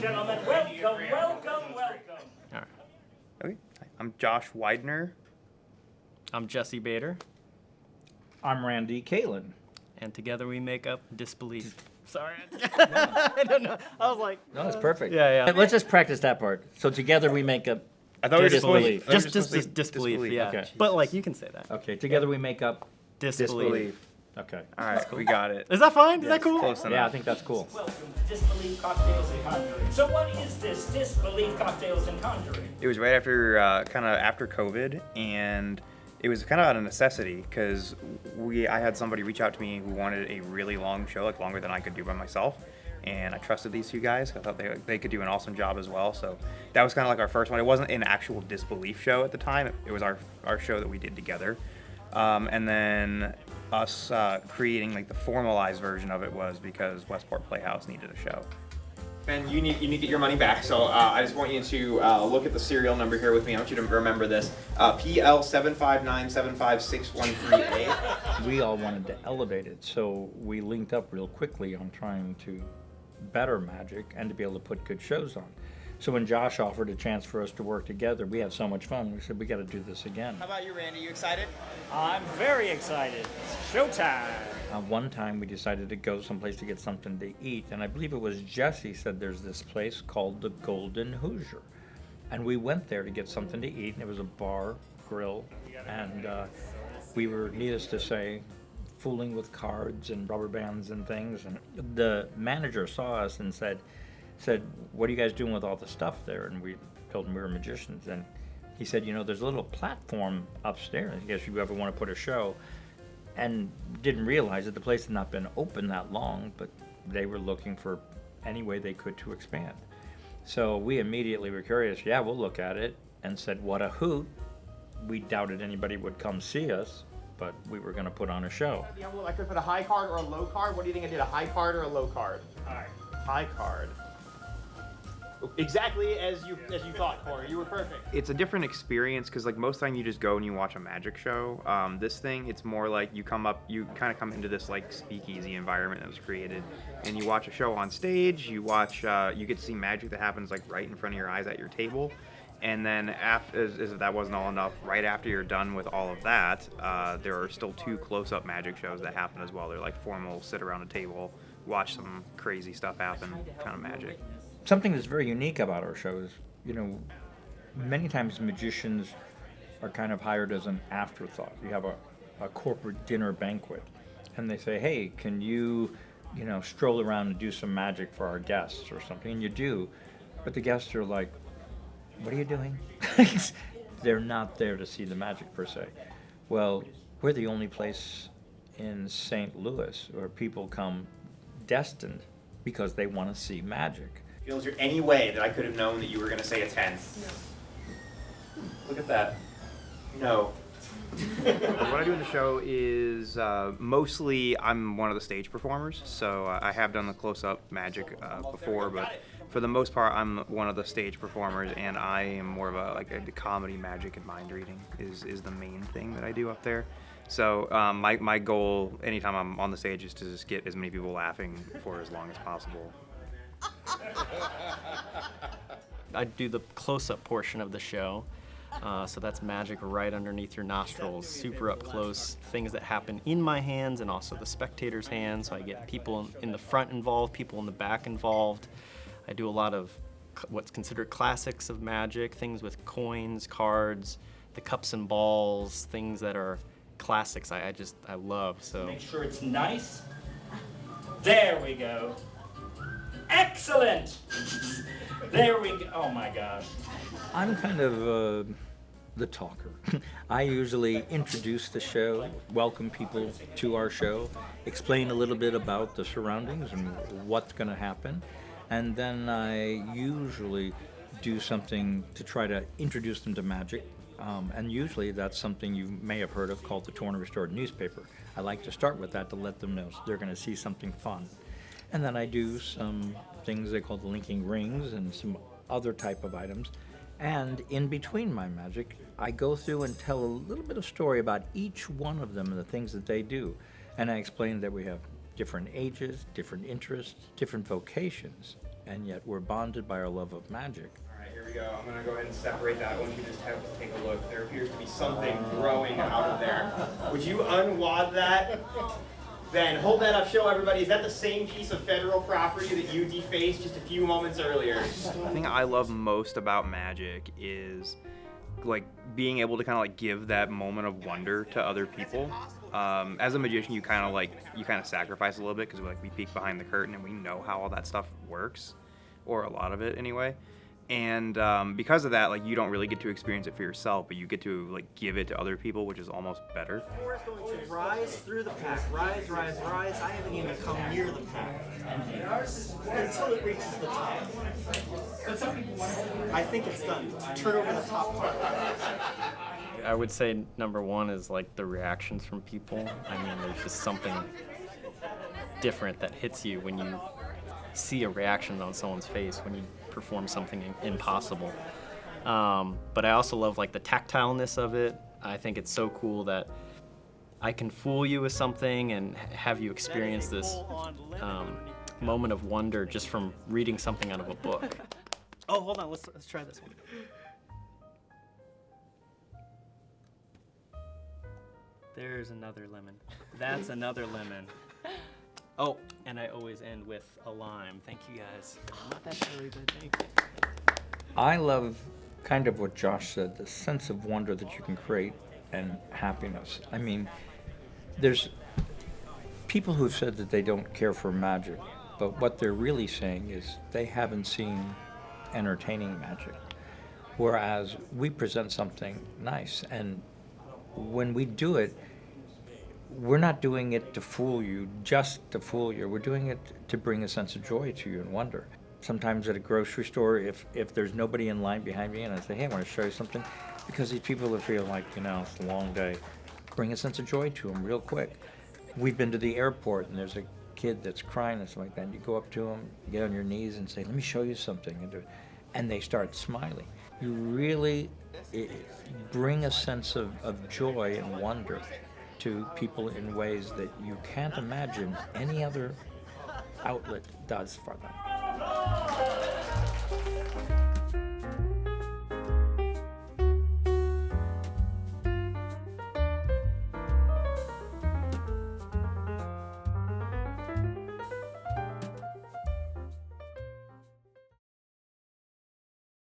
gentlemen, welcome. All right. Okay. I'm Josh Widener. I'm Jesse Bader, I'm Randy Kalin. and together we make up Disbelief. Sorry. I don't know. I was like... No, it's perfect. Yeah. Let's just practice that part. So together we make up I thought we were just Disbelief. supposed to- Just Disbelief, yeah. Okay. But, like, you can say that. Okay, together we make up Disbelief. Okay. All right, we got it. Is that fine? Is that cool? Close enough. Yeah, I think that's cool. Welcome to Disbelief Cocktails and Conjuring. So what is this Disbelief Cocktails and Conjuring? It was right after, kind of after COVID, and it was kind of out of necessity because I had somebody reach out to me who wanted a really long show, like longer than I could do by myself, and I trusted these two guys. I thought they could do an awesome job as well, so that was kind of like our first one. It wasn't an actual Disbelief show at the time. It was our show that we did together, and then us creating like the formalized version of it was because Westport Playhouse needed a show. And you need to get your money back. So I just want you to look at the serial number here with me. I want you to remember this: PL759756138. We all wanted to elevate it, so we linked up real quickly on trying to better magic and to be able to put good shows on. So when Josh offered a chance for us to work together, we had so much fun. We said, we got to do this again. How about you, Randy? You excited? I'm very excited. It's showtime. One time we decided to go someplace to get something to eat, and I believe it was Jesse said there's this place called the Golden Hoosier. And we went there to get something to eat, and it was a bar, grill, and we were, needless to say, fooling with cards and rubber bands and things. And the manager saw us and said, what are you guys doing with all the stuff there? And we told him we were magicians. And he said, there's a little platform upstairs in case you ever want to put a show. And didn't realize that the place had not been open that long, but they were looking for any way they could to expand. So we immediately were curious. Yeah, we'll look at it, and said, what a hoot. We doubted anybody would come see us, but we were going to put on a show. Yeah, well, I could put a high card or a low card. What do you think I did? A high card or a low card? High. High card. Exactly as you thought, Corey. You were perfect. It's a different experience because like most time you just go and you watch a magic show. This thing, it's more like you kind of come into this like speakeasy environment that was created, and you watch a show on stage. You watch, you get to see magic that happens like right in front of your eyes at your table, and then after, as if that wasn't all enough, right after you're done with all of that, there are still 2 close-up magic shows that happen as well. They're like formal, sit around a table, watch some crazy stuff happen, kind of magic. Something that's very unique about our shows, many times magicians are kind of hired as an afterthought. You have a corporate dinner banquet, and they say, hey, can you, stroll around and do some magic for our guests or something, and you do, but the guests are like, what are you doing? They're not there to see the magic per se. Well, we're the only place in St. Louis where people come destined because they want to see magic. Is there any way that I could have known that you were going to say a 10? No. Look at that. No. What I do in the show is mostly I'm one of the stage performers, so I have done the close-up magic before, but for the most part I'm one of the stage performers, and I am more of a comedy, magic, and mind reading is the main thing that I do up there. So my goal anytime I'm on the stage is to just get as many people laughing for as long as possible. I do the close-up portion of the show, so that's magic right underneath your nostrils, super up close, things that happen in my hands and also the spectators' hands. So I get people in the front involved, people in the back involved. I do a lot of what's considered classics of magic, things with coins, cards, the cups and balls, things that are classics I love. So Make sure it's nice. There we go. Excellent! There we go. Oh my gosh. I'm kind of the talker. I usually introduce the show, welcome people to our show, explain a little bit about the surroundings and what's going to happen, and then I usually do something to try to introduce them to magic, and usually that's something you may have heard of called the Torn and Restored newspaper. I like to start with that to let them know they're going to see something fun. And then I do some things they call the linking rings and some other type of items. And in between my magic, I go through and tell a little bit of story about each one of them and the things that they do. And I explain that we have different ages, different interests, different vocations. and yet we're bonded by our love of magic. All right, here we go. I'm gonna go ahead and separate that. I want you to just have to take a look. There appears to be something growing out of there. Would you unwad that? Ben, hold that up, show everybody. Is that the same piece of federal property that you defaced just a few moments earlier? The thing I love most about magic is like being able to kind of like give that moment of wonder to other people. As a magician, you kind of sacrifice a little bit because we peek behind the curtain and we know how all that stuff works, or a lot of it anyway. And because of that, like you don't really get to experience it for yourself, but you get to like give it to other people, which is almost better. We're going to rise through the pack. Rise, rise, rise. I haven't even come near the pack until it reaches the top. I think it's done. Turn over the top part. I would say number one is like the reactions from people. I mean, there's just something different that hits you when you see a reaction on someone's face when you perform something impossible. But I also love like the tactileness of it. I think it's so cool that I can fool you with something and have you experience this moment of wonder just from reading something out of a book. Oh, hold on. Let's try this one. There's another lemon. That's another lemon. Oh, and I always end with a lime. Thank you guys. Oh, that's really good. Thank you. I love kind of what Josh said, the sense of wonder that you can create and happiness. I mean, there's people who've said that they don't care for magic, but what they're really saying is they haven't seen entertaining magic. Whereas we present something nice, and when we do it, we're not doing it to fool you, just to fool you. We're doing it to bring a sense of joy to you and wonder. Sometimes at a grocery store, if there's nobody in line behind me and I say, hey, I want to show you something, because these people that feel like, it's a long day, bring a sense of joy to them real quick. We've been to the airport and there's a kid that's crying and something like that, and you go up to them, get on your knees and say, let me show you something, and they start smiling. You really bring a sense of joy and wonder to people in ways that you can't imagine any other outlet does for them.